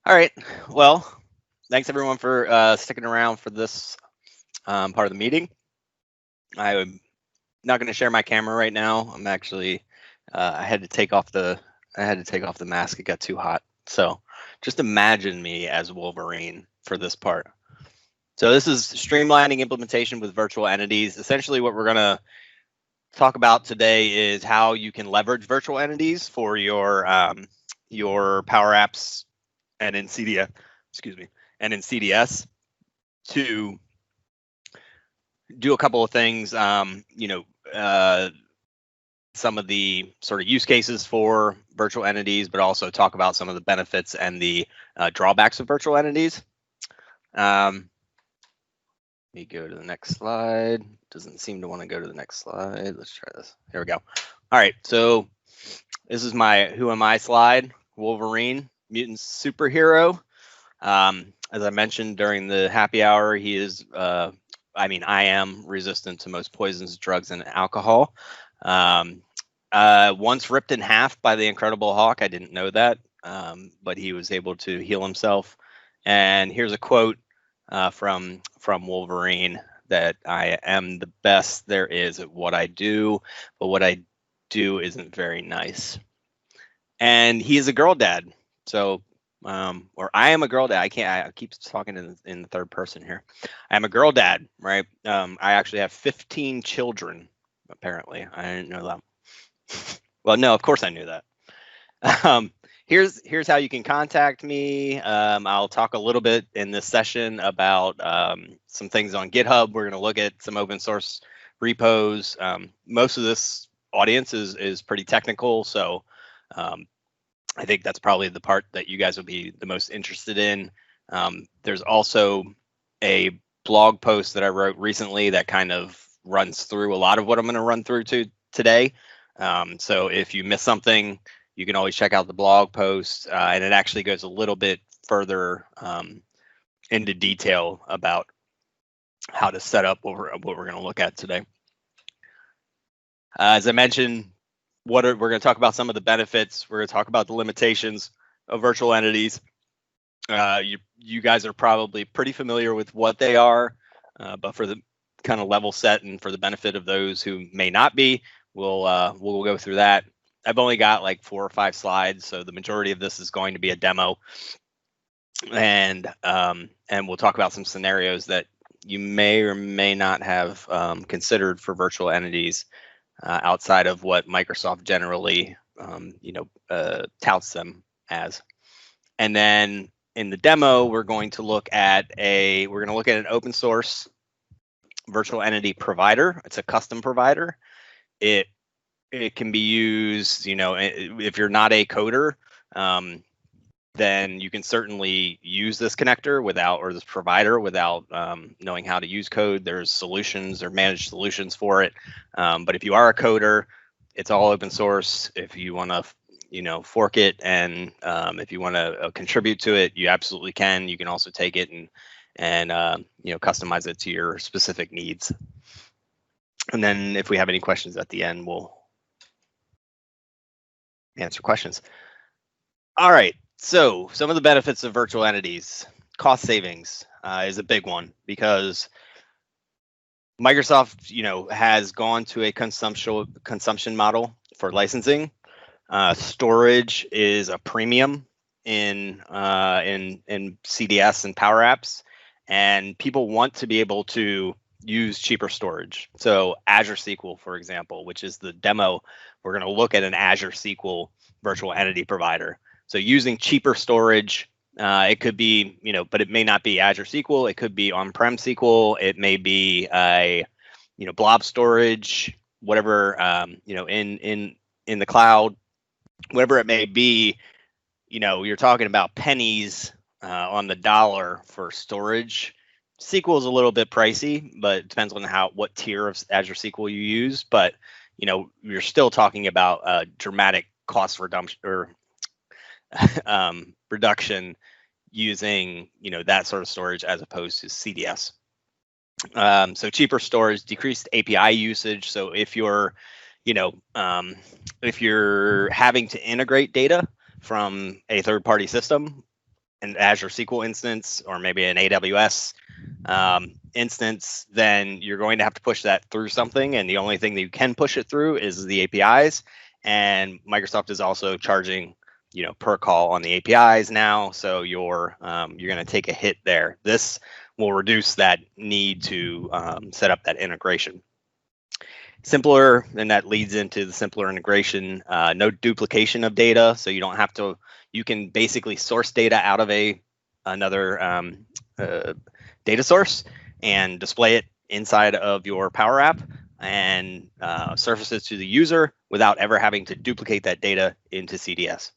All right. Well, thanks everyone for sticking around for this part of the meeting. I'm not going to share my camera right now. I'm actually I had to take off the mask. It got too hot. So just imagine me as Wolverine for this part. So this is streamlining implementation with virtual entities. Essentially, what we're going to talk about today is how you can leverage virtual entities for your Power Apps and in CDS, excuse me, and in CDS to do a couple of things. Some of the sort of use cases for virtual entities, but also talk about some of the benefits and the drawbacks of virtual entities. Let me go to the next slide. Doesn't seem to want to go to the next slide. Let's try this. Here we go. All right, so this is my Who Am I slide. Wolverine, mutant superhero. As I mentioned during the happy hour, he is, I am resistant to most poisons, drugs, and alcohol. Once ripped in half by the Incredible Hulk, I didn't know that, but he was able to heal himself. And here's a quote from Wolverine that I am the best there is at what I do, but what I do isn't very nice. And he is a girl dad, so or I am a girl dad. I keep talking in the third person here. I am a girl dad, right? I actually have 15 children. Apparently, I didn't know that. Well, no, of course I knew that. Here's how you can contact me. I'll talk a little bit in this session about some things on GitHub. We're going to look at some open source repos. Most of this audience is pretty technical, so I think that's probably the part that you guys will be the most interested in. There's also a blog post that I wrote recently that kind of runs through a lot of what I'm going to run through today. So if you miss something, you can always check out the blog post, and it actually goes a little bit further into detail about how to set up what we're going to look at today. As I mentioned, we're going to talk about some of the benefits. We're going to talk about the limitations of virtual entities. You guys are probably pretty familiar with what they are, but for the kind of level set and for the benefit of those who may not be, we'll go through that. I've only got like 4 or 5 slides, so the majority of this is going to be a demo, and we'll talk about some scenarios that you may or may not have considered for virtual entities outside of what Microsoft generally touts them as. And then in the demo, we're going to look at an open source virtual entity provider. It's a custom provider. It can be used, if you're not a coder, then you can certainly use this connector or this provider without knowing how to use code. There's solutions or managed solutions for it. But if you are a coder, it's all open source. If you want to, fork it and if you want to contribute to it, you absolutely can. You can also take it and customize it to your specific needs. And then if we have any questions at the end, we'll answer questions. All right. So some of the benefits of virtual entities. Cost savings is a big one because Microsoft, has gone to a consumption model for licensing. Storage is a premium in CDS and Power Apps, and people want to be able to use cheaper storage. So Azure SQL, for example, which is the demo, we're going to look at an Azure SQL virtual entity provider. So using cheaper storage, it could be, but it may not be Azure SQL. It could be on-prem SQL. It may be a, blob storage, whatever, in the cloud, whatever it may be. You're talking about pennies on the dollar for storage. SQL is a little bit pricey, but it depends on what tier of Azure SQL you use. But you're still talking about a dramatic cost reduction using that sort of storage as opposed to CDS. So cheaper storage, decreased API usage. So if you're if you're having to integrate data from a third-party system, an Azure SQL instance or maybe an AWS instance, then you're going to have to push that through something. And the only thing that you can push it through is the APIs. And Microsoft is also charging, per call on the APIs now. So you're going to take a hit there. This will reduce that need to set up that integration. Simpler, and that leads into the simpler integration. No duplication of data, so you don't have to. You can basically source data out of another data source and display it inside of your Power App and surface it to the user without ever having to duplicate that data into CDS.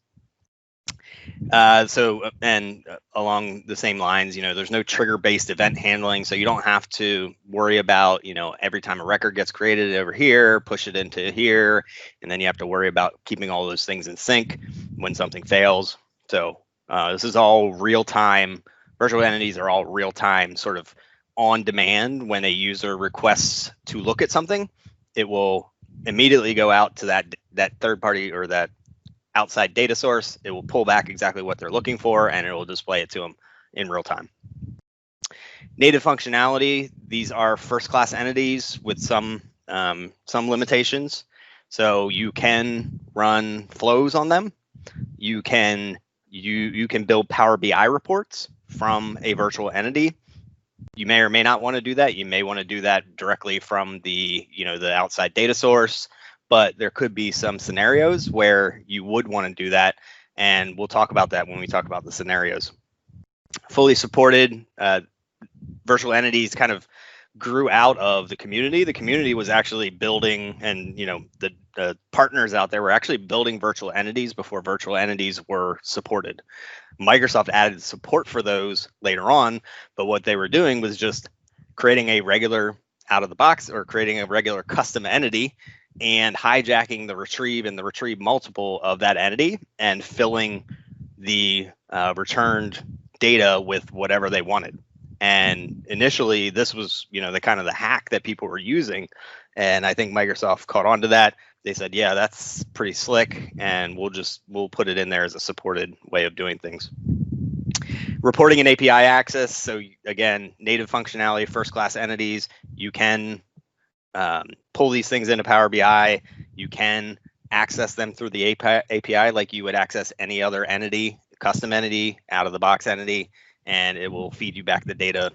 And along the same lines, there's no trigger-based event handling, so you don't have to worry about, every time a record gets created over here, push it into here, and then you have to worry about keeping all those things in sync when something fails. So this is all real-time. Virtual entities are all real-time, sort of on demand. When a user requests to look at something, it will immediately go out to that third party or that outside data source. It will pull back exactly what they're looking for, and it will display it to them in real time. Native functionality, these are first-class entities with some limitations. So you can run flows on them. You can build Power BI reports from a virtual entity. You may or may not want to do that. You may want to do that directly from the outside data source. But there could be some scenarios where you would want to do that, and we'll talk about that when we talk about the scenarios. Fully supported virtual entities kind of grew out of the community. The community was actually building, and the partners out there were actually building virtual entities before virtual entities were supported. Microsoft added support for those later on, but what they were doing was just creating a regular out of the box or creating a regular custom entity and hijacking the retrieve and the retrieve multiple of that entity and filling the returned data with whatever they wanted. And initially, this was the kind of the hack that people were using, and I think Microsoft caught on to that. They said, yeah, that's pretty slick, and we'll put it in there as a supported way of doing things. Reporting and API access. So again, native functionality, first-class entities. You can pull these things into Power BI. You can access them through the API like you would access any other entity, custom entity, out-of-the-box entity, and it will feed you back the data,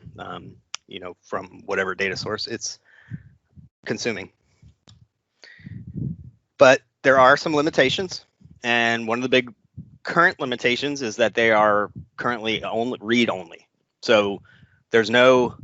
from whatever data source it's consuming. But there are some limitations, and one of the big current limitations is that they are currently read-only. So there's no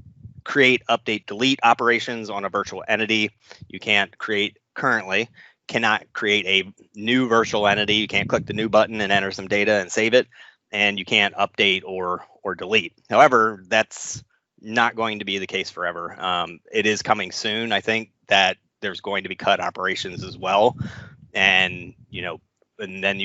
create, update, delete operations on a virtual entity. You cannot create a new virtual entity. You can't click the new button and enter some data and save it, and you can't update or delete. However, that's not going to be the case forever. It is coming soon. I think that there's going to be cut operations as well, and and then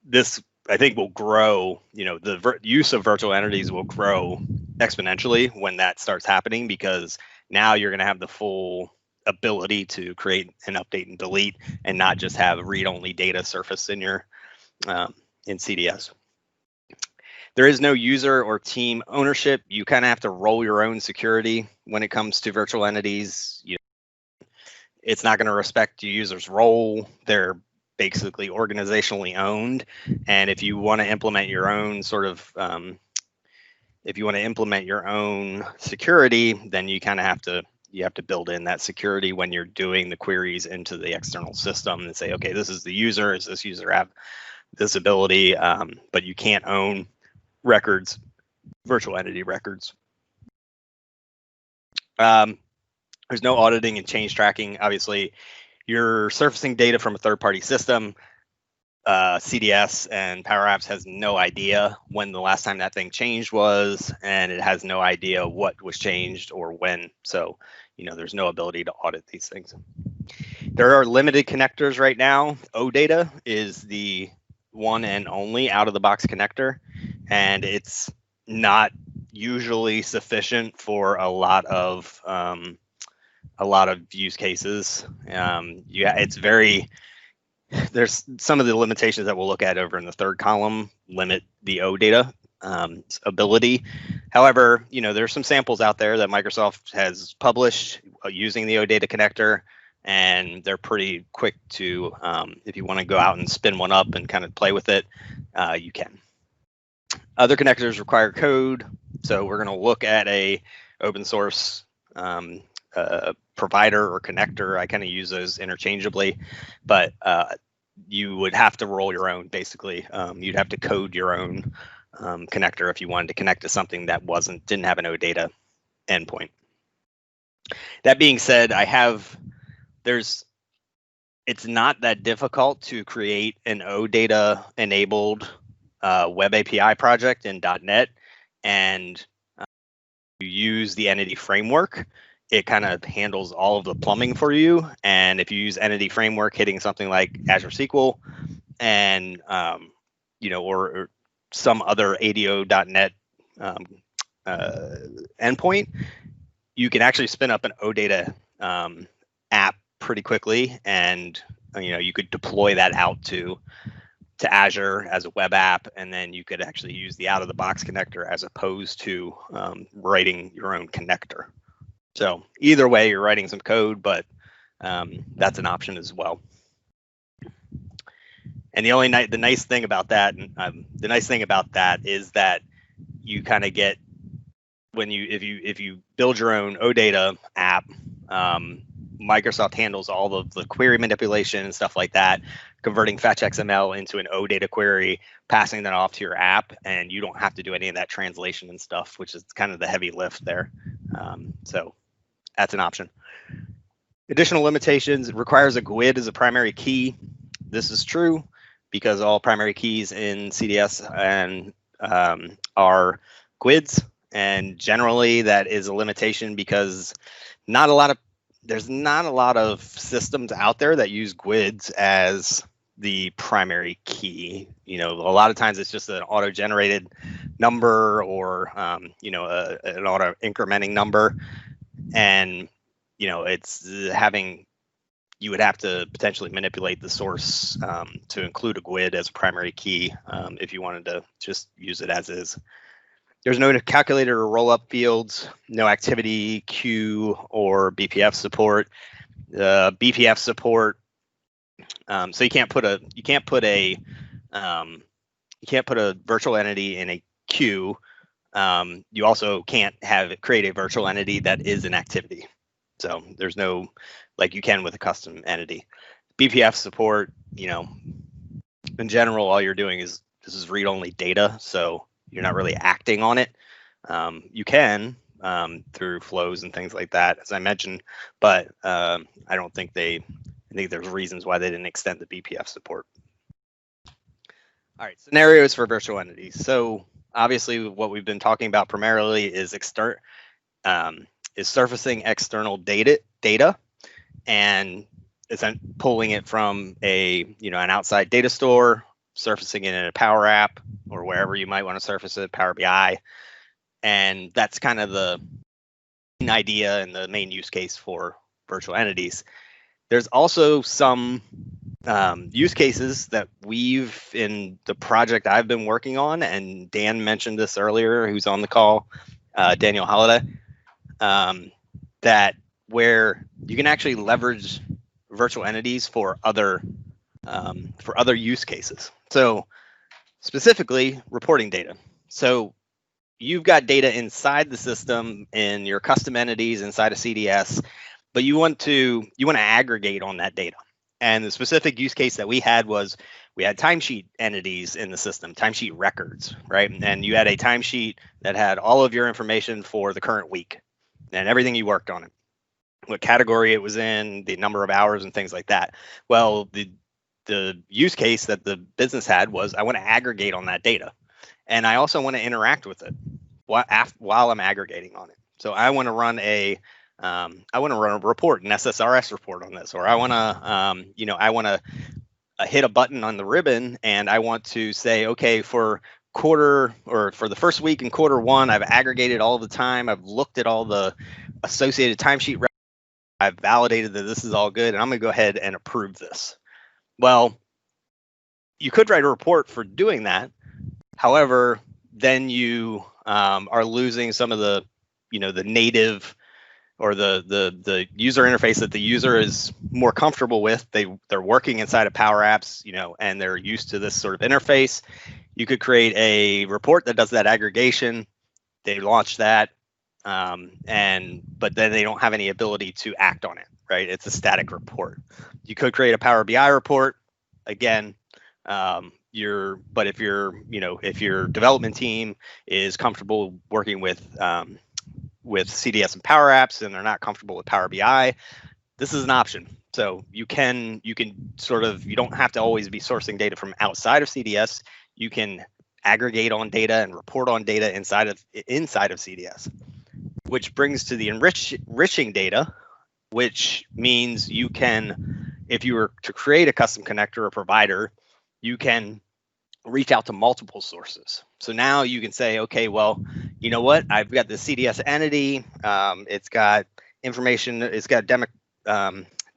this I think will grow. The use of virtual entities will grow exponentially when that starts happening, because now you're going to have the full ability to create and update and delete, and not just have read-only data surface in your in CDS. There is no user or team ownership. You kind of have to roll your own security when it comes to virtual entities. It's not going to respect your user's role. They're basically organizationally owned, and if you want to implement your own sort of security, then you kind of have to build in that security when you're doing the queries into the external system and say, okay, this is the user. Does this user have this ability? But you can't own records, virtual entity records. There's no auditing and change tracking. Obviously, you're surfacing data from a third-party system. CDS and Power Apps has no idea when the last time that thing changed was, and it has no idea what was changed or when. So, there's no ability to audit these things. There are limited connectors right now. OData is the one and only out-of-the-box connector, and it's not usually sufficient for a lot of use cases. There's some of the limitations that we'll look at over in the third column limit the OData ability. However, there's some samples out there that Microsoft has published using the OData connector, and they're pretty quick to, if you want to go out and spin one up and kind of play with it, you can. Other connectors require code, so we're going to look at a open source provider or connector. I kind of use those interchangeably, but you would have to roll your own, basically. You'd have to code your own connector if you wanted to connect to something that didn't have an OData endpoint. That being said, it's not that difficult to create an OData enabled web API project in .NET, and you use the entity framework. It kind of handles all of the plumbing for you. And if you use entity framework hitting something like Azure SQL and or some other ADO.NET endpoint, you can actually spin up an OData app pretty quickly, and you could deploy that out to Azure as a web app, and then you could actually use the out-of-the-box connector as opposed to writing your own connector. So either way, you're writing some code, but that's an option as well. And the nice thing about that is that you kind of get, if you build your own OData app, Microsoft handles all of the query manipulation and stuff like that, converting fetch XML into an OData query, passing that off to your app, and you don't have to do any of that translation and stuff, which is kind of the heavy lift there. So that's an option. Additional limitations: it requires a GUID as a primary key. This is true because all primary keys in CDS and are GUIDs, and generally that is a limitation because there's not a lot of systems out there that use GUIDs as the primary key. A lot of times it's just an auto-generated number or an auto-incrementing number, and you would have to potentially manipulate the source to include a GUID as a primary key if you wanted to just use it as is. There's no calculator or roll-up fields, no activity queue or BPF support. BPF support, so you can't put a virtual entity in a queue. You also can't create a virtual entity that is an activity. So there's no, like you can with a custom entity. BPF support, in general, all you're doing is this is read-only data, so you're not really acting on it. You can through flows and things like that, as I mentioned, but I think there's reasons why they didn't extend the BPF support. All right, scenarios for virtual entities. So obviously what we've been talking about primarily is surfacing external data and pulling it from an outside data store, surfacing it in a Power App or wherever you might want to surface it, Power BI. And that's kind of the main idea and the main use case for virtual entities. There's also some use cases that in the project I've been working on, and Dan mentioned this earlier, who's on the call, Daniel Holiday, that where you can actually leverage virtual entities for other use cases. So specifically reporting data. So you've got data inside the system in your custom entities inside of CDS, but you want to aggregate on that data. And the specific use case that we had was we had timesheet entities in the system, timesheet records, right? And you had a timesheet that had all of your information for the current week and everything you worked on it, what category it was in, the number of hours and things like that. Well, the use case that the business had was I want to aggregate on that data, and I also want to interact with it while I'm aggregating on it. So I want to run a report, an SSRS report on this, or I want to hit a button on the ribbon and I want to say, okay, for the first week in quarter one, I've aggregated all the time, I've looked at all the associated timesheet records, I've validated that this is all good, and I'm going to go ahead and approve this. Well, you could write a report for doing that. However, then you are losing some of the, the native or the user interface that the user is more comfortable with. They're working inside of Power Apps, and they're used to this sort of interface. You could create a report that does that aggregation. They launch that, but then they don't have any ability to act on it, right? It's a static report. You could create a Power BI report. Again, but if your development team is comfortable working with CDS and Power Apps and they're not comfortable with Power BI, this is an option. So you can you don't have to always be sourcing data from outside of CDS. You can aggregate on data and report on data inside of CDS, which brings to the enriching data, which means you can, if you were to create a custom connector or provider, you can reach out to multiple sources. So now you can say, okay, well, you know what? I've got the CDS entity. It's got information. It's got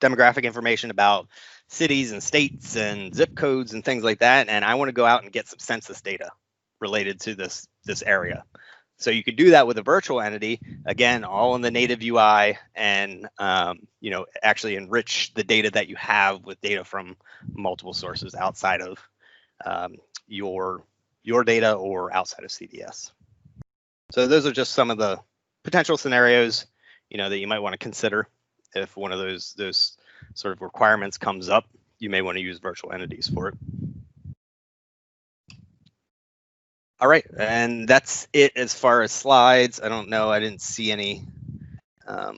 demographic information about cities and states and zip codes and things like that. And I want to go out and get some census data related to this area. So you could do that with a virtual entity, again, all in the native UI, and actually enrich the data that you have with data from multiple sources outside of your data or outside of CDS. So those are just some of the potential scenarios, that you might want to consider if one of those sort of requirements comes up. You may want to use virtual entities for it. All right, and that's it as far as slides. I don't know, I didn't see any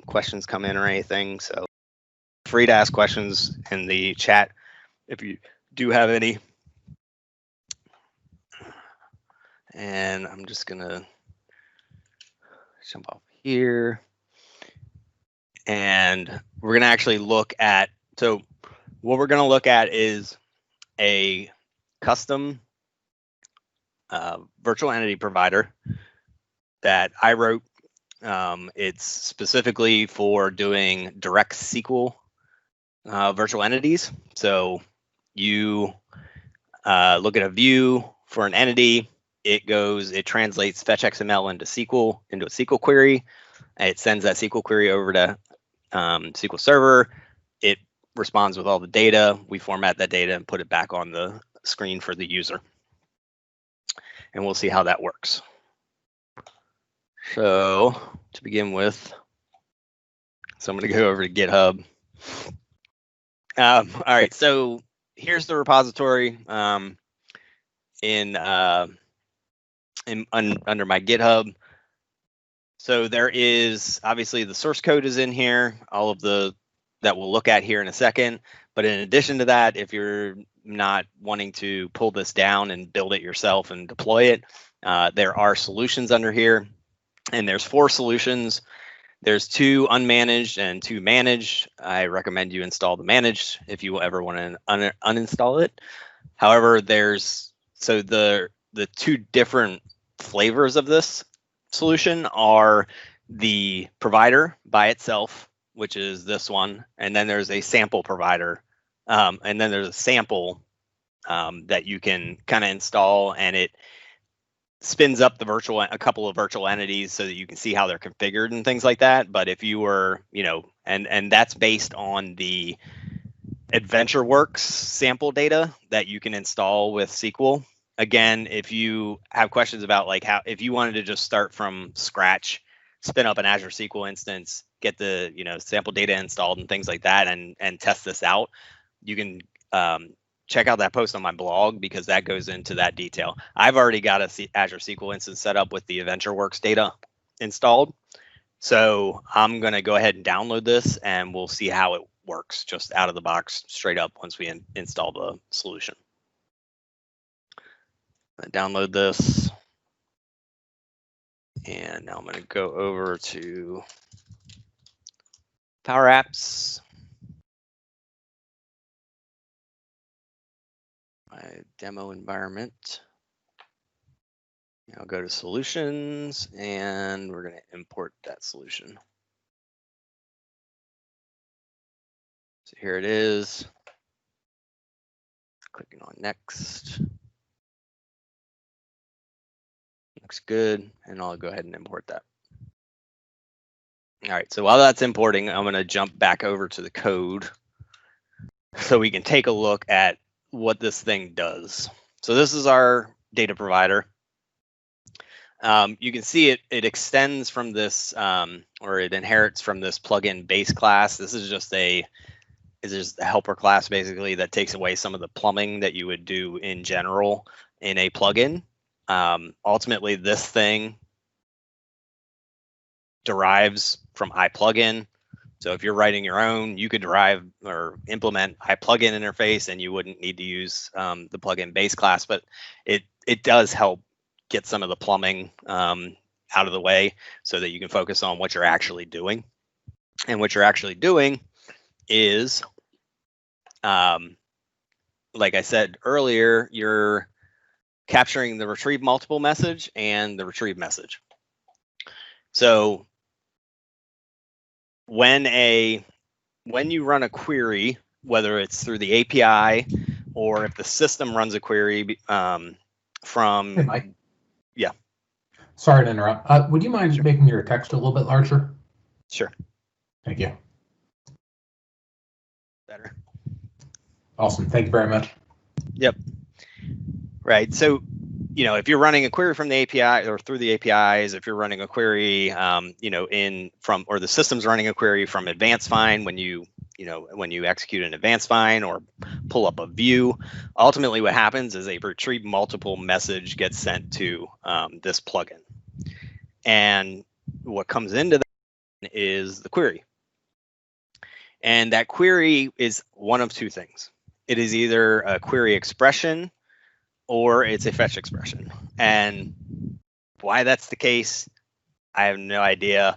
questions come in or anything, so free to ask questions in the chat if you do have any. And I'm just gonna jump off here, and we're gonna actually look at, so what we're gonna look at is a custom virtual entity provider that I wrote. It's specifically for doing direct SQL virtual entities. So you look at a view for an entity. It translates fetch XML into a SQL query. It sends that SQL query over to SQL Server. It responds with all the data. We format that data and put it back on the screen for the user. And we'll see how that works. So to begin with, I'm going to go over to GitHub. All right, so here's the repository under my GitHub. So there is, obviously, the source code is in here, all of that we'll look at here in a second. But in addition to that, if you're not wanting to pull this down and build it yourself and deploy it, there are solutions under here, and there's 4 solutions. There's 2 unmanaged and 2 managed. I recommend you install the managed if you ever want to uninstall it. However, there's the 2 different flavors of this solution are the provider by itself, which is this one, and then there's a sample provider, and then there's a sample that you can kind of install, and it spins up a couple of virtual entities so that you can see how they're configured and things like that. But if you were, and that's based on the AdventureWorks sample data that you can install with SQL. Again, if you have questions about if you wanted to just start from scratch, spin up an Azure SQL instance, get the sample data installed and things like that, and test this out, you can check out that post on my blog, because that goes into that detail. I've already got a Azure SQL instance set up with the AdventureWorks data installed. So I'm going to go ahead and download this, and we'll see how it works just out of the box, straight up, once we install the solution. Download this. And now I'm going to go over to Power Apps. My demo environment. I'll go to solutions, and we're going to import that solution. So here it is. Clicking on next. looks good, and I'll go ahead and import that. All right, so while that's importing, I'm going to jump back over to the code so we can take a look at what this thing does. So this is our data provider. You can see it extends from this, or it inherits from this plugin base class. This is just a helper class basically that takes away some of the plumbing that you would do in general in a plugin. Ultimately, this thing derives from iPlugin. So if you're writing your own, you could derive or implement iPlugin interface, and you wouldn't need to use the plugin base class. But it does help get some of the plumbing out of the way so that you can focus on what you're actually doing. And what you're actually doing is, like I said earlier, you're capturing the retrieve multiple message and the retrieve message. So when you run a query, whether it's through the API or if the system runs a query from, hey, Mike. Yeah. Sorry to interrupt. Would you mind making your text a little bit larger? Sure. Thank you. Better. Awesome. Thank you very much. Yep. Right. So, if you're running a query from the API or through the APIs, if you're running a query, or the system's running a query from advanced find when you execute an advanced find or pull up a view, ultimately what happens is a retrieve multiple message gets sent to this plugin. And what comes into that is the query. And that query is one of two things. It is either a query expression or it's a fetch expression. And why that's the case, I have no idea.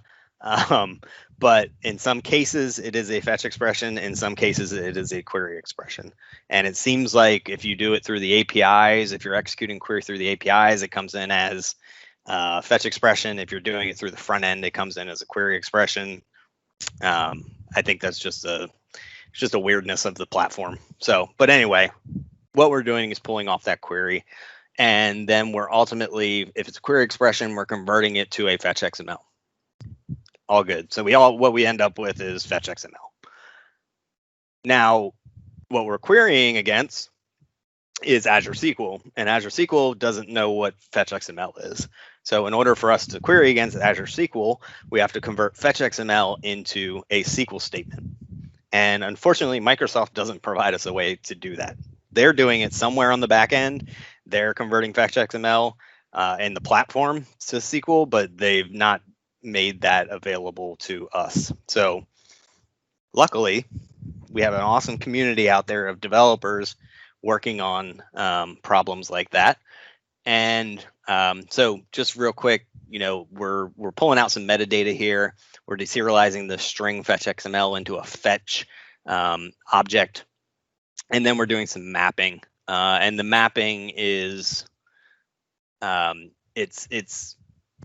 But in some cases, it is a fetch expression. In some cases, it is a query expression. And it seems like if you do it through the APIs, if you're executing query through the APIs, it comes in as fetch expression. If you're doing it through the front end, it comes in as a query expression. I think that's just a weirdness of the platform. So, but anyway, what we're doing is pulling off that query, and then we're ultimately, if it's a query expression, we're converting it to a fetch XML. All good. So what we end up with is fetch XML. Now, what we're querying against is Azure SQL, and Azure SQL doesn't know what fetch XML is. So in order for us to query against Azure SQL, we have to convert fetch XML into a SQL statement. And unfortunately, Microsoft doesn't provide us a way to do that. They're doing it somewhere on the back end. They're converting fetch XML in the platform to SQL, but they've not made that available to us. So luckily, we have an awesome community out there of developers working on problems like that. And so just real quick, we're pulling out some metadata here. We're deserializing the string fetch XML into a fetch object. And then we're doing some mapping. And the mapping is, it's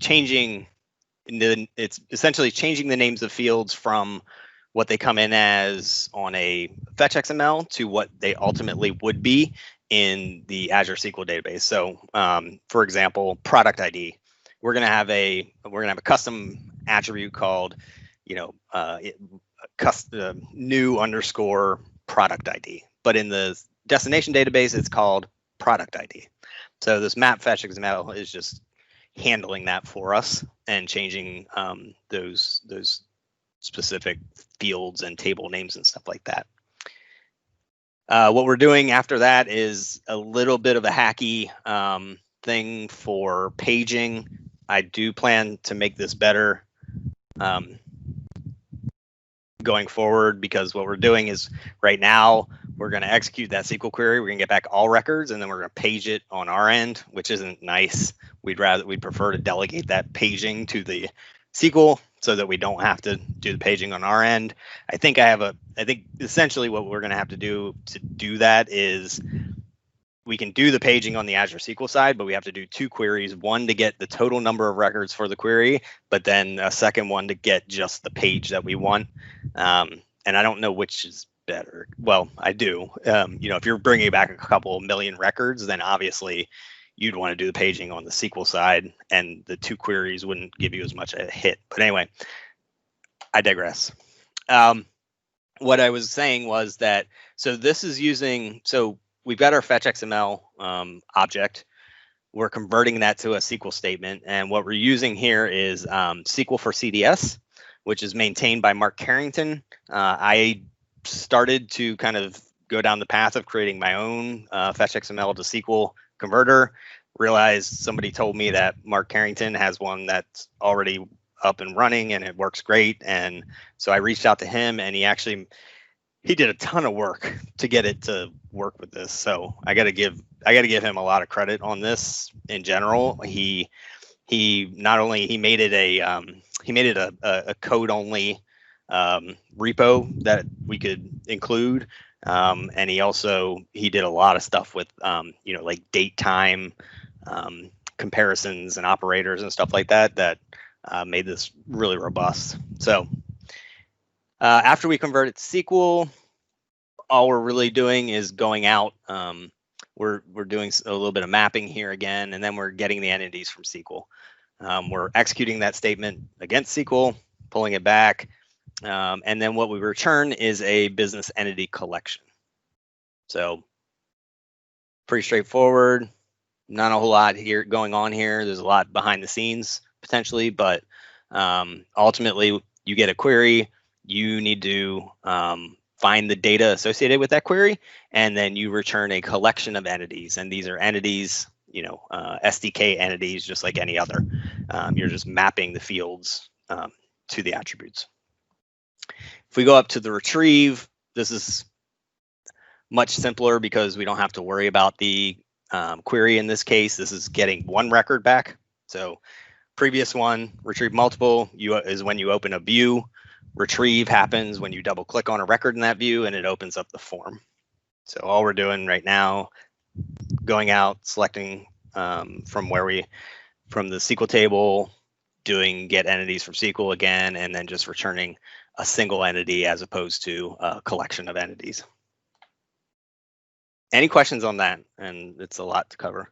changing, it's essentially changing the names of fields from what they come in as on a fetch XML to what they ultimately would be in the Azure SQL database. So, for example, product ID, we're gonna have a custom attribute called, new underscore product ID. But in the destination database, it's called product ID. So this map fetch XML is just handling that for us and changing those specific fields and table names and stuff like that. What we're doing after that is a little bit of a hacky thing for paging. I do plan to make this better going forward, because what we're doing is right now we're going to execute that SQL query. We're going to get back all records, and then we're going to page it on our end, which isn't nice. We'd prefer to delegate that paging to the SQL so that we don't have to do the paging on our end. I think essentially what we're going to have to do that is we can do the paging on the Azure SQL side, but we have to do two queries, one to get the total number of records for the query, but then a second one to get just the page that we want. And I don't know which is better. Well, I do. If you're bringing back a couple million records, then obviously, you'd want to do the paging on the SQL side, and the two queries wouldn't give you as much a hit. But anyway, I digress. What I was saying was that, so this is using, so we've got our fetch XML object. We're converting that to a SQL statement. And what we're using here is SQL for CDS, which is maintained by Mark Carrington. I started to kind of go down the path of creating my own fetch XML to SQL converter. Realized somebody told me that Mark Carrington has one that's already up and running and it works great. And so I reached out to him, and he did a ton of work to get it to work with this. So I got to give him a lot of credit on this in general. He not only he made it a code only repo that we could include, and he did a lot of stuff with like date time comparisons and operators and stuff like that made this really robust. So after we convert it to SQL, all we're really doing is going out. We're doing a little bit of mapping here again, and then we're getting the entities from SQL. We're executing that statement against SQL, pulling it back, and then what we return is a business entity collection. So pretty straightforward. Not a whole lot here going on here. There's a lot behind the scenes potentially, but ultimately you get a query. You need to find the data associated with that query, and then you return a collection of entities. And these are entities, SDK entities, just like any other. You're just mapping the fields to the attributes. If we go up to the retrieve, this is much simpler because we don't have to worry about the query in this case. This is getting one record back. So previous one, retrieve multiple, is when you open a view. Retrieve happens when you double click on a record in that view and it opens up the form. So all we're doing right now, going out, selecting from the SQL table, doing get entities from SQL again, and then just returning a single entity as opposed to a collection of entities. Any questions on that? And it's a lot to cover.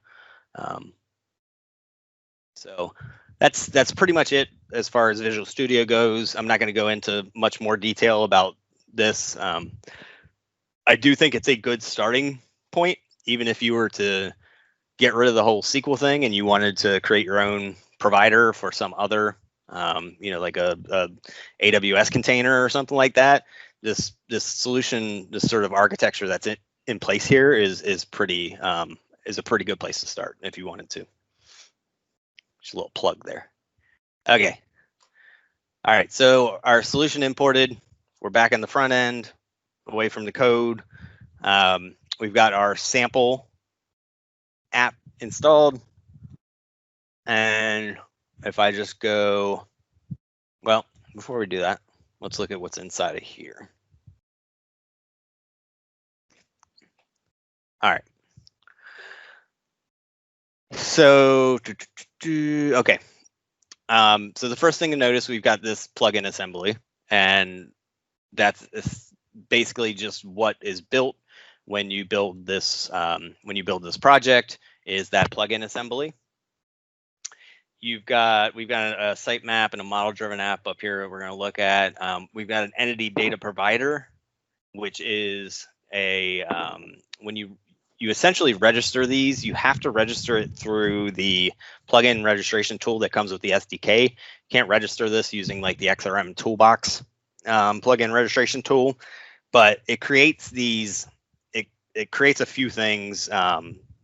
So that's pretty much it as far as Visual Studio goes. I'm not going to go into much more detail about this. I do think it's a good starting point, even if you were to get rid of the whole SQL thing and you wanted to create your own provider for some other, like a AWS container or something like that. This solution, this sort of architecture that's in place here is a pretty good place to start if you wanted to. Just a little plug there. Okay. All right. So our solution imported. We're back in the front end, away from the code. We've got our sample app installed. And if I just go, well, before we do that, let's look at what's inside of here. All right. So, okay. So the first thing to notice, we've got this plugin assembly, and that's basically just what is built when you build this project is that plugin assembly. We've got a sitemap and a model-driven app up here that we're going to look at. We've got an entity data provider, which is when you essentially register these, you have to register it through the plugin registration tool that comes with the SDK. You can't register this using like the XRM toolbox plugin registration tool, but it creates it creates a few things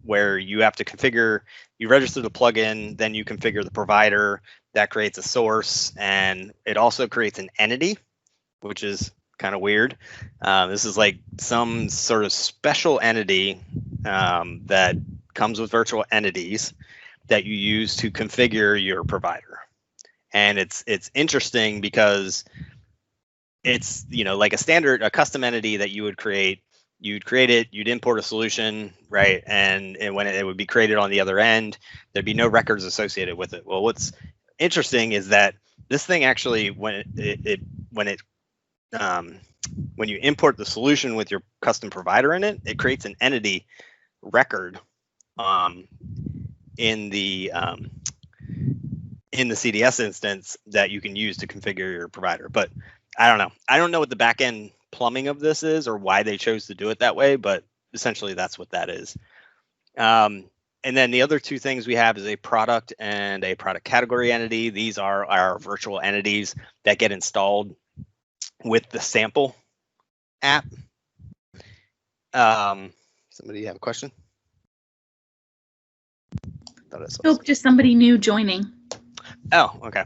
where you have to configure, you register the plugin, then you configure the provider, that creates a source, and it also creates an entity, which is kind of weird. This is like some sort of special entity that comes with virtual entities that you use to configure your provider. And it's interesting because it's, like a custom entity that you would create. You'd create it, you'd import a solution, right? And when it would be created on the other end, there'd be no records associated with it. Well, what's interesting is that this thing actually, when you import the solution with your custom provider in it, it creates an entity record in the CDS instance that you can use to configure your provider. But I don't know. I don't know what the backend plumbing of this is or why they chose to do it that way, but essentially that's what that is. And then the other two things we have is a product and a product category entity. These are our virtual entities that get installed with the sample app. Somebody have a question? Nope, just somebody new joining. Oh, okay.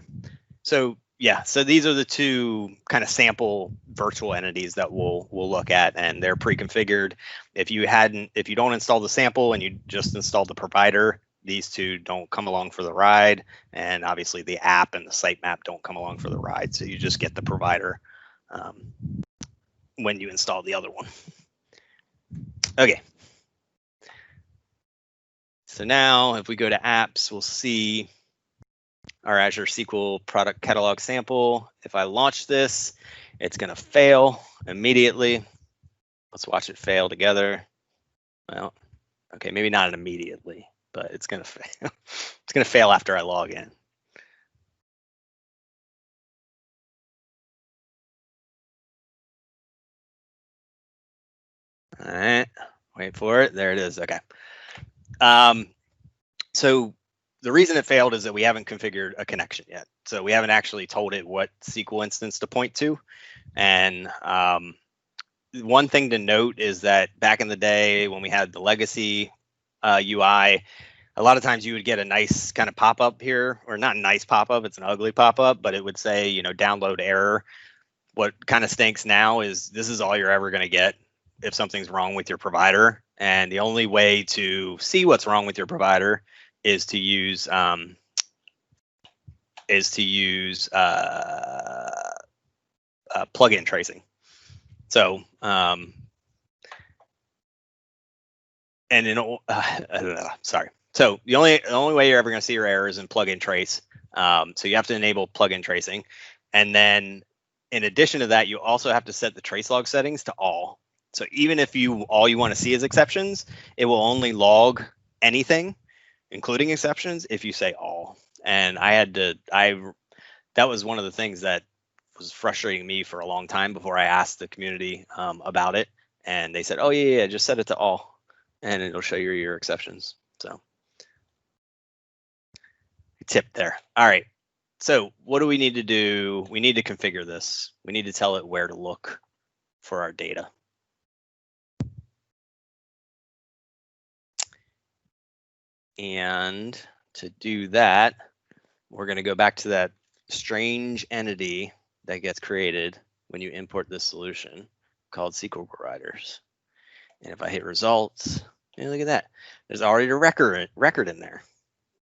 So yeah, so these are the two kind of sample virtual entities that we'll look at, and they're pre-configured. If you don't install the sample and you just install the provider, these two don't come along for the ride, and obviously the app and the sitemap don't come along for the ride. So you just get the provider when you install the other one. Okay. So now if we go to apps, we'll see our Azure SQL product catalog sample. If I launch this, it's going to fail immediately. Let's watch it fail together. Well, okay, maybe not immediately, but it's going to fail. It's going to fail after I log in. All right, wait for it. There it is. Okay. So the reason it failed is that we haven't configured a connection yet. So we haven't actually told it what SQL instance to point to. And one thing to note is that back in the day when we had the legacy UI, a lot of times you would get a nice kind of pop-up here, or not a nice pop-up, it's an ugly pop-up, but it would say, download error. What kind of stinks now is this is all you're ever going to get if something's wrong with your provider. And the only way to see what's wrong with your provider is to use plugin tracing. So sorry. So the only way you're ever going to see your error is in plugin trace. So you have to enable plugin tracing, and then in addition to that, you also have to set the trace log settings to all. So even if all you want to see is exceptions, it will only log anything, including exceptions, if you say all. And that was one of the things that was frustrating me for a long time before I asked the community about it. And they said, oh yeah, just set it to all, and it'll show you your exceptions. So tip there. All right. So what do we need to do? We need to configure this. We need to tell it where to look for our data. And to do that, we're going to go back to that strange entity that gets created when you import this solution called SQL providers. And if I hit results, look at that. There's already a record in there.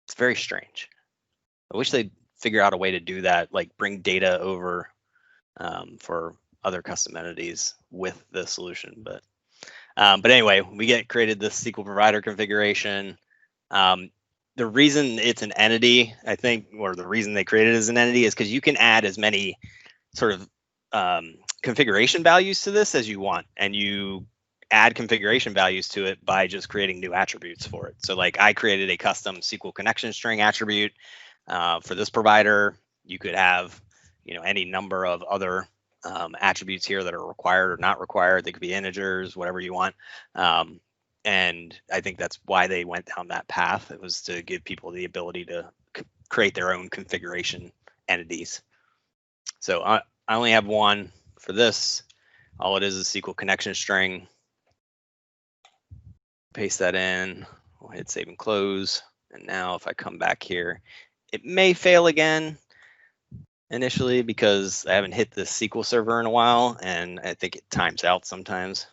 It's very strange. I wish they'd figure out a way to do that, like bring data over for other custom entities with the solution. But anyway, we created this SQL provider configuration. The reason it's an entity, I think, or the reason they created it as an entity is because you can add as many sort of configuration values to this as you want, and you add configuration values to it by just creating new attributes for it. So like I created a custom SQL connection string attribute for this provider. You could have, any number of other attributes here that are required or not required. They could be integers, whatever you want. And I think that's why they went down that path. It was to give people the ability to create their own configuration entities. So I only have one for this. All it is SQL connection string. Paste that in. We'll hit save and close. And now if I come back here, it may fail again initially because I haven't hit the SQL server in a while, and I think it times out sometimes.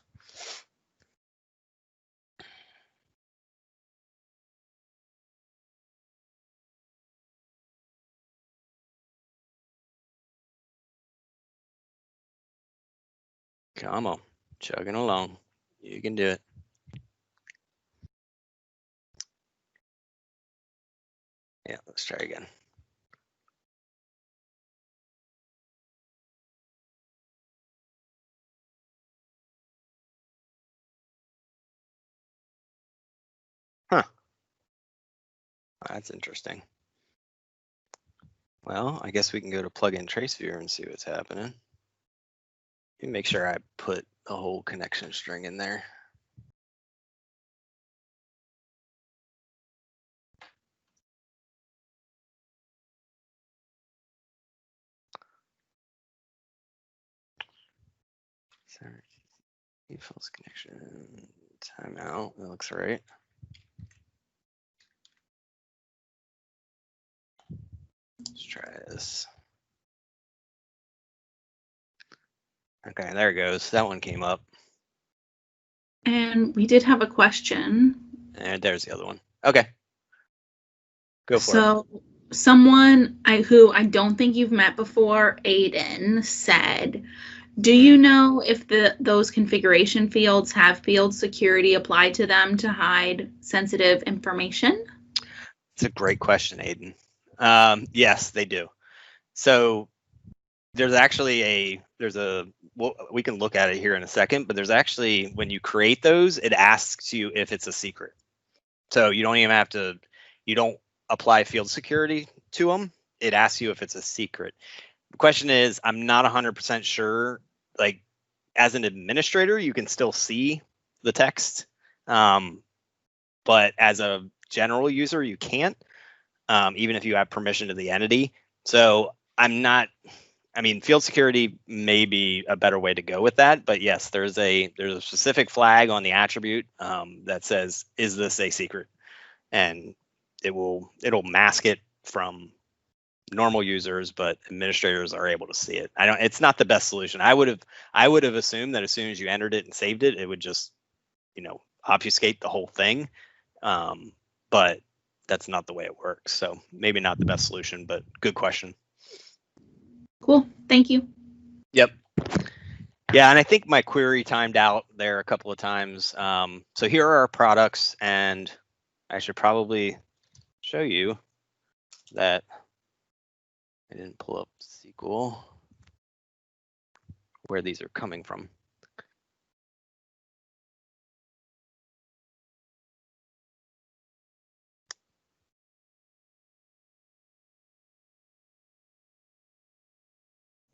Come on, chugging along. You can do it. Yeah, let's try again. Huh. That's interesting. Well, I guess we can go to plugin trace viewer and see what's happening. Let me make sure I put the whole connection string in there. False connection, timeout, that looks right. Let's try this. Okay, there it goes. That one came up. And we did have a question. And there's the other one. Okay. Go for it. So someone who I don't think you've met before, Aiden, said, do you know if those configuration fields have field security applied to them to hide sensitive information? It's a great question, Aiden. Yes, they do. So there's actually we can look at it here in a second, but there's actually, when you create those, it asks you if it's a secret. So you don't even have to, you don't apply field security to them. It asks you if it's a secret. The question is, I'm not 100% sure, like as an administrator, you can still see the text, but as a general user, you can't, even if you have permission to the entity. So field security may be a better way to go with that, but yes, there's a specific flag on the attribute that says, is this a secret? And it'll mask it from normal users, but administrators are able to see it. It's not the best solution. I would have assumed that as soon as you entered it and saved it, it would just, obfuscate the whole thing. But that's not the way it works. So maybe not the best solution, but good question. Cool. Thank you. Yep. Yeah, and I think my query timed out there a couple of times. So here are our products, and I should probably show you that I didn't pull up SQL, where these are coming from.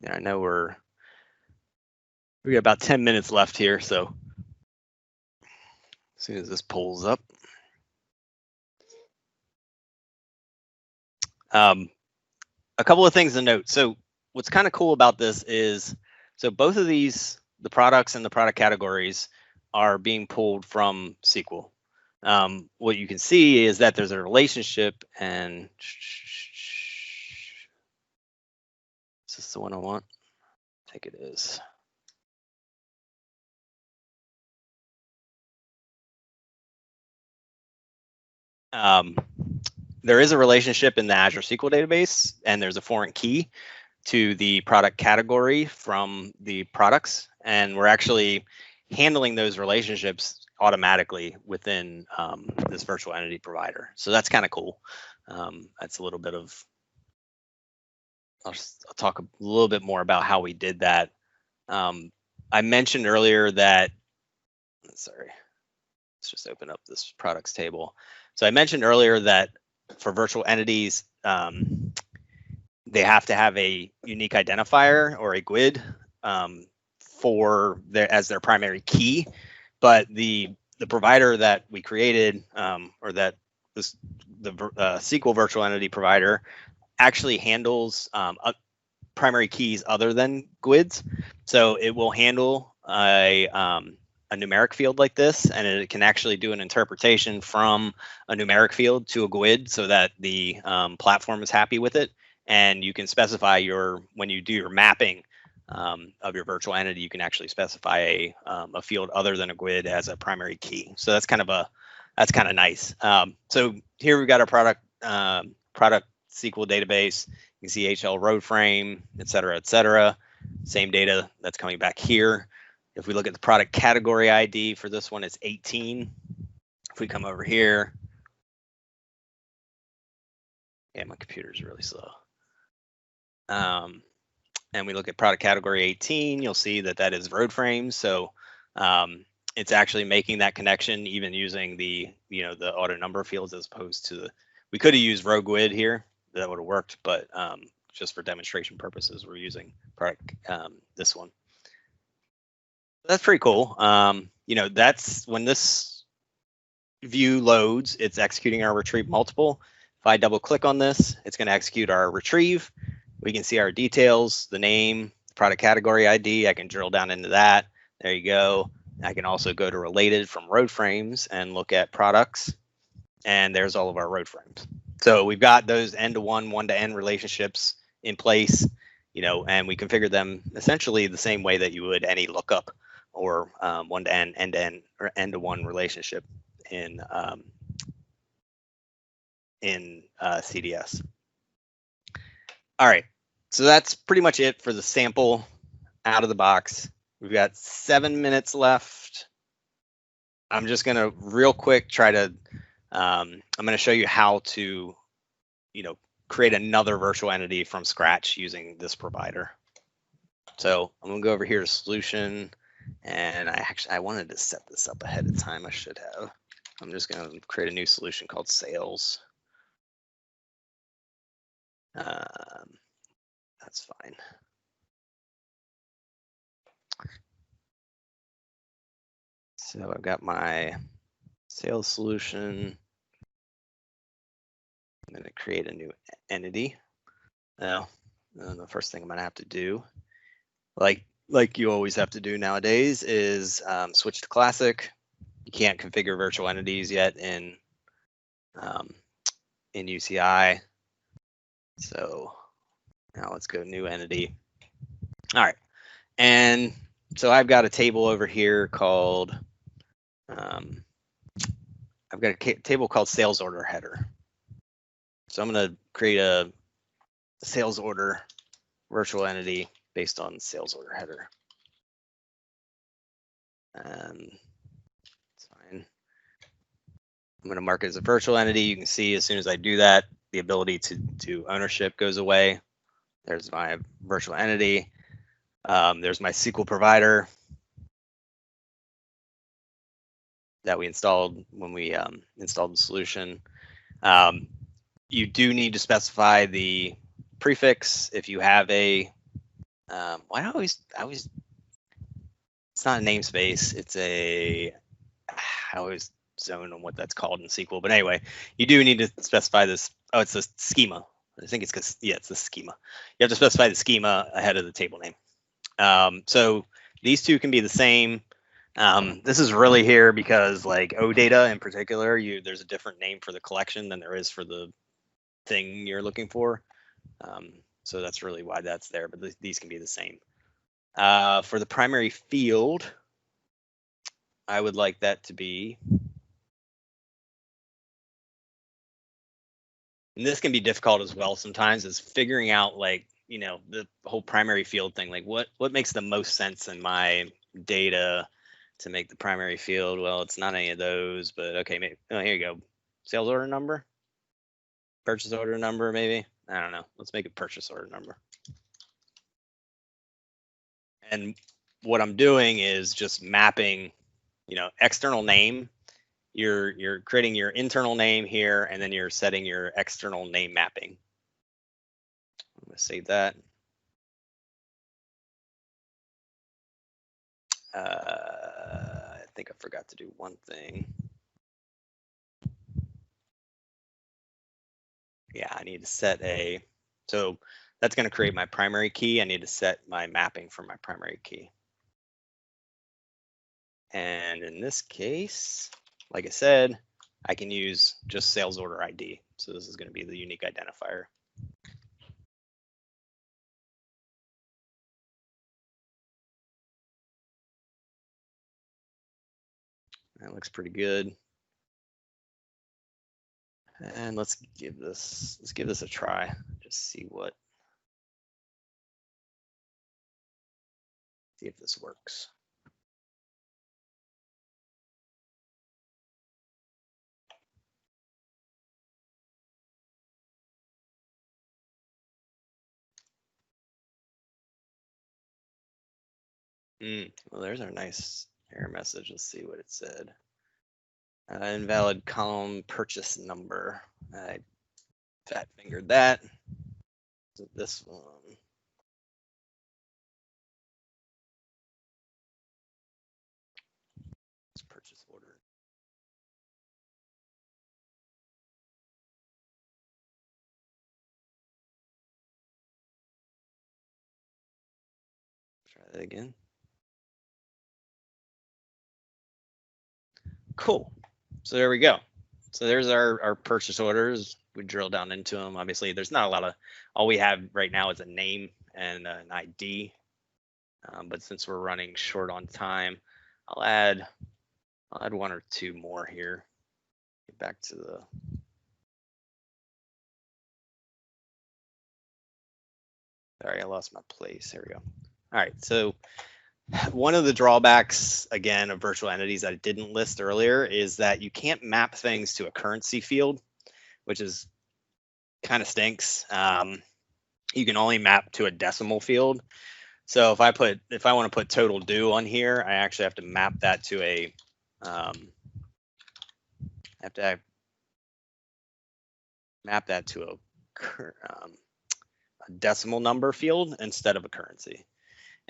Yeah, I know we got about 10 minutes left here, so as soon as this pulls up. A couple of things to note. So what's kind of cool about this is, so both of these, the products and the product categories, are being pulled from SQL. What you can see is that there's a relationship, and is this the one I want? I think it is. There is a relationship in the Azure SQL database, and there's a foreign key to the product category from the products, and we're actually handling those relationships automatically within this virtual entity provider. So that's kind of cool. That's a little bit of, I'll talk a little bit more about how we did that. I mentioned earlier that, sorry, let's just open up this products table. So I mentioned earlier that for virtual entities, they have to have a unique identifier or a GUID as their primary key. But the provider that we created, or that was the SQL virtual entity provider, actually handles primary keys other than GUIDs. So it will handle a numeric field like this, and it can actually do an interpretation from a numeric field to a GUID so that the platform is happy with it. And you can specify when you do your mapping of your virtual entity, you can actually specify a field other than a GUID as a primary key. So that's kind of nice. So here we've got our product SQL database. You can see HL road frame, et cetera, same data that's coming back here. If we look at the product category ID for this one, it's 18. If we come over here, yeah, my computer's really slow. And we look at product category 18, you'll see that is road frames. So it's actually making that connection, even using the auto number fields as opposed to We could have used RogueWid here. That would have worked, but just for demonstration purposes, we're using this one. That's pretty cool. You know, that's when this view loads, it's executing our retrieve multiple. If I double click on this, it's going to execute our retrieve. We can see our details, the name, product category ID. I can drill down into that. There you go. I can also go to related from road frames and look at products. And there's all of our road frames. So we've got those end-to-one, one-to-end relationships in place, you know, and we configure them essentially the same way that you would any lookup or one-to-end, end-to-end, or end-to-one relationship in CDS. All right, so that's pretty much it for the sample out of the box. We've got 7 minutes left. I'm just gonna real quick try to, I'm gonna show you how to, you know, create another virtual entity from scratch using this provider. So I'm gonna go over here to solution, and I wanted to set this up ahead of time. I should have. I'm just gonna create a new solution called sales. That's fine. So I've got my sales solution. I'm going to create a new entity. Now, the first thing I'm going to have to do, like you always have to do nowadays, is switch to classic. You can't configure virtual entities yet in UCI. So now let's go new entity. All right, and so I've got a table over here called, I've got a table called sales order header. So I'm going to create a sales order virtual entity based on sales order header. It's fine. I'm going to mark it as a virtual entity. You can see as soon as I do that, the ability to do ownership goes away. There's my virtual entity. There's my SQL provider that we installed when we installed the solution. You do need to specify the prefix if you have a, I always, it's not a namespace, it's a, I always zone on what that's called in SQL, but anyway, you do need to specify this. Oh, it's a schema. I think it's because, yeah, it's the schema. You have to specify the schema ahead of the table name. So these two can be the same. This is really here because like OData in particular, there's a different name for the collection than there is for the thing you're looking for. So that's really why that's there, but these can be the same. For the primary field, I would like that to be, and this can be difficult as well sometimes, is figuring out like, you know, the whole primary field thing, like what makes the most sense in my data to make the primary field. Well, it's not any of those, but okay, maybe, oh, here you go. Sales order number, purchase order number, maybe. I don't know. Let's make a purchase order number. And what I'm doing is just mapping, you know, external name. You're creating your internal name here, and then you're setting your external name mapping. I'm gonna save that. I think I forgot to do one thing. Yeah, I need to set a, so that's going to create my primary key. I need to set my mapping for my primary key. And in this case, like I said, I can use just sales order ID. So this is going to be the unique identifier. That looks pretty good. And let's give this a try. Just see if this works. Well, there's our nice error message. Let's see what it said. Invalid column purchase number. I Fat fingered that. This one. Let's purchase order. Try that again. Cool. So there we go. So there's our purchase orders. We drill down into them. Obviously, there's not a lot of, all we have right now is a name and an ID. But since we're running short on time, I'll add one or two more here. Get back to the. Sorry, I lost my place. Here we go. All right, so one of the drawbacks, again, of virtual entities that I didn't list earlier is that you can't map things to a currency field, which is kind of stinks. You can only map to a decimal field. So if I want to put total due on here, I actually have to map that to a, map that to a decimal number field instead of a currency.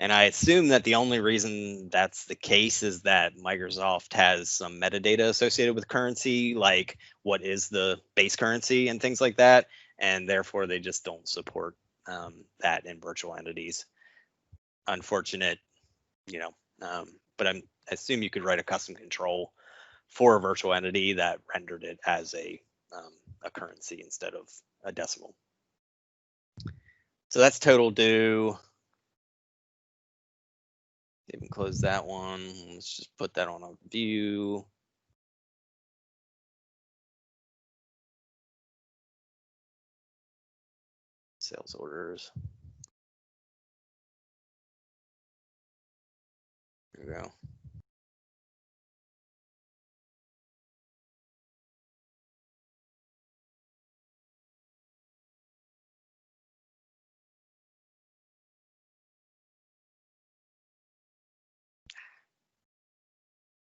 And I assume that the only reason that's the case is that Microsoft has some metadata associated with currency, like what is the base currency and things like that. And therefore they just don't support that in virtual entities. Unfortunate, you know, but I assume you could write a custom control for a virtual entity that rendered it as a currency instead of a decimal. So that's total due. Even close that one. Let's just put that on a view. Sales orders. There we go.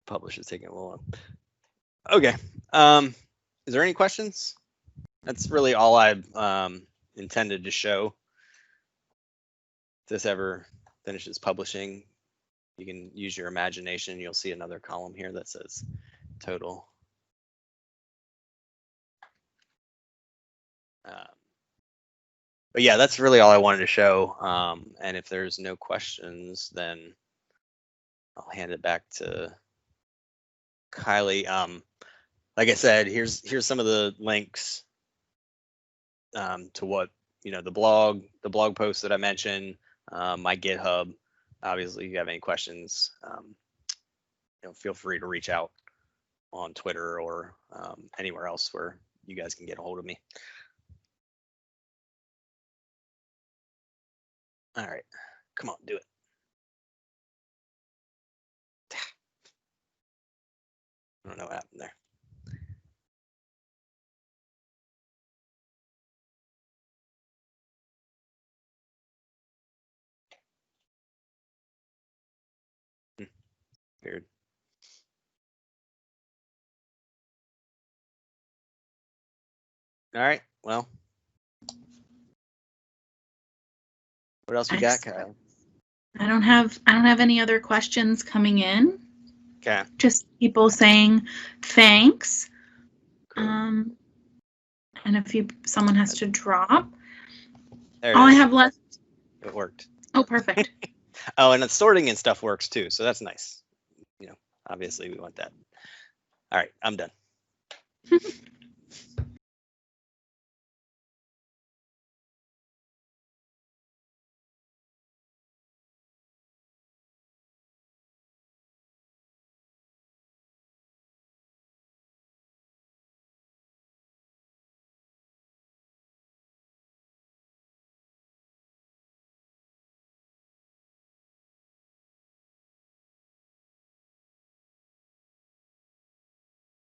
Publish is taking a little while. Okay. Is there any questions? That's really all I've intended to show. If this ever finishes publishing, you can use your imagination. You'll see another column here that says total. But yeah, that's really all I wanted to show. And if there's no questions, then I'll hand it back to Kylie. Like I said, here's some of the links to what, you know, the blog post that I mentioned, my GitHub. Obviously, if you have any questions, you know, feel free to reach out on Twitter or anywhere else where you guys can get a hold of me. All right, come on, do it. I don't know what happened there. Weird. All right, well, what else we got, Kyle? I don't have any other questions coming in. Okay. Just people saying thanks. Cool. And if someone has to drop. There All I have left. It worked. Oh, perfect. Oh, and the sorting and stuff works too, so that's nice. You know, obviously we want that. All right, I'm done.